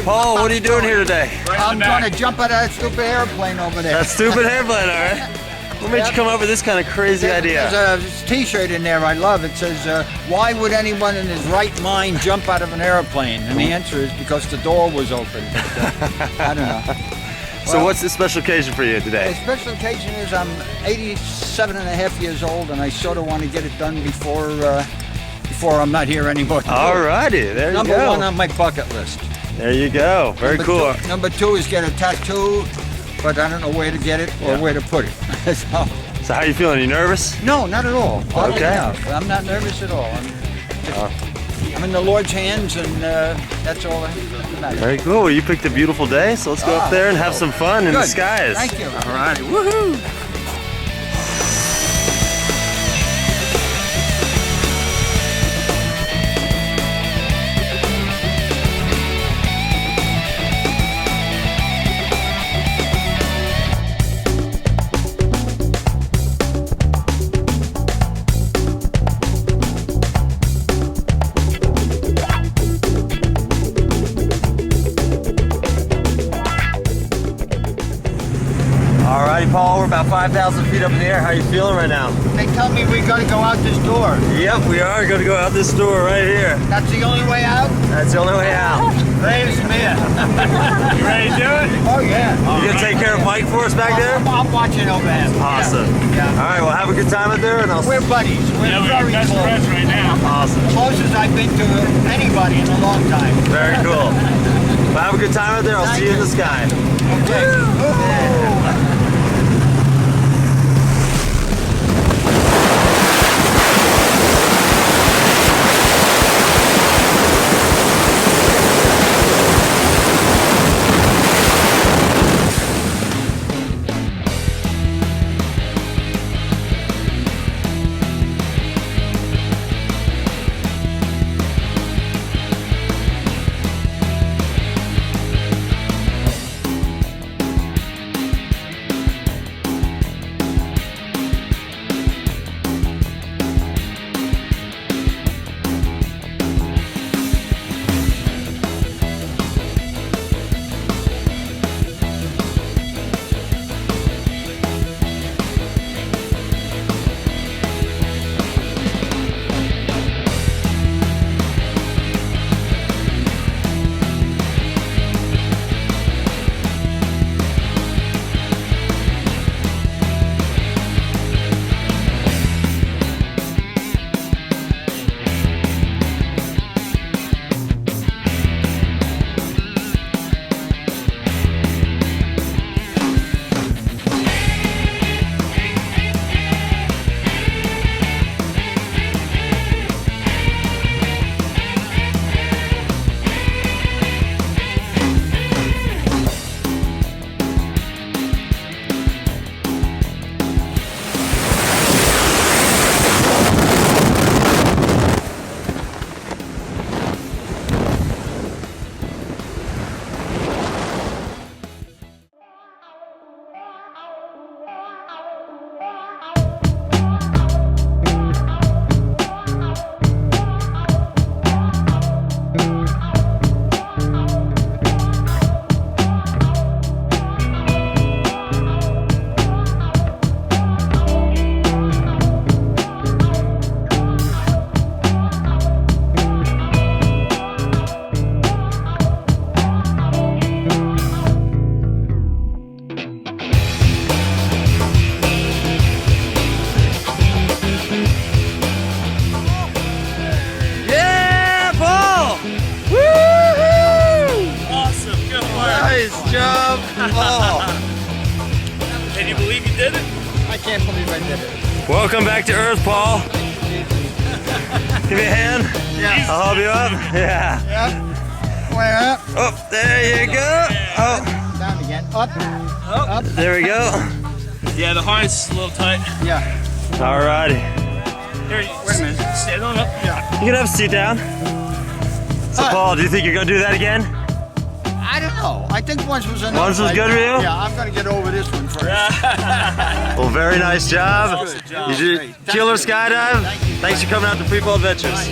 Paul, what are you doing here today? I'm going to jump out of that stupid airplane over there. That stupid airplane, all right? What made you come up with this kind of crazy idea? There's a t-shirt in there I love. It says, why would anyone in his right mind jump out of an airplane? And the answer is because the door was open. I don't know. So what's the special occasion for you The today? special occasion is I'm 87 and a half years old, and I sort of want to get it done before I'm not here anymore. All righty, there you Number go. one on my bucket list. There you go. Very cool. Number two is get a tattoo, but I don't know where to get it or where to put it. So how are you feeling? Are you nervous? No, not at all. Oddly Okay. enough, I'm not nervous at all. I'm in the Lord's hands, and that's all that matters. Very cool. Well, you picked a beautiful day, so let's go up there and have some fun in the Good. skies. Thank you. All righty. Woohoo! Alrighty, Paul, we're about 5,000 feet up in the air. How are you feeling right now? They tell me we got to go out this door. Yep, we are going to go out this door right here. That's the only way out? That's the only way out. Praise me. You ready to do it? Oh, yeah. You going to take care of Mike for us back there? I'm watching over him. Awesome. Yeah. Alright, well, have a good time out there, and I'll... We're buddies. We're very best close. friends right now. Awesome. Closest I've been to anybody in a long time. Very cool. Well, have a good time out there. I'll see you in the sky. Okay. Can you believe you did it? I can't believe I did it. Welcome back to Earth, Paul. Give me a hand. Yeah. I'll help you up. Yeah. Yeah. Way up. Oh, there you go. Oh, Down again. Up. Up. there we go. Yeah, the harness is a little tight. Yeah. Alrighty. Here, Wait a minute. stand on up. Yeah. You can have a seat down. So, Paul, do you think you're going to do that again? I don't know. I think once was enough. Once was good for you? Yeah, I'm going to get over this one first. Well, very nice job. Awesome job. You did Great. Thank killer you. skydive. Thank you. Thanks for coming out to Freefall Adventures.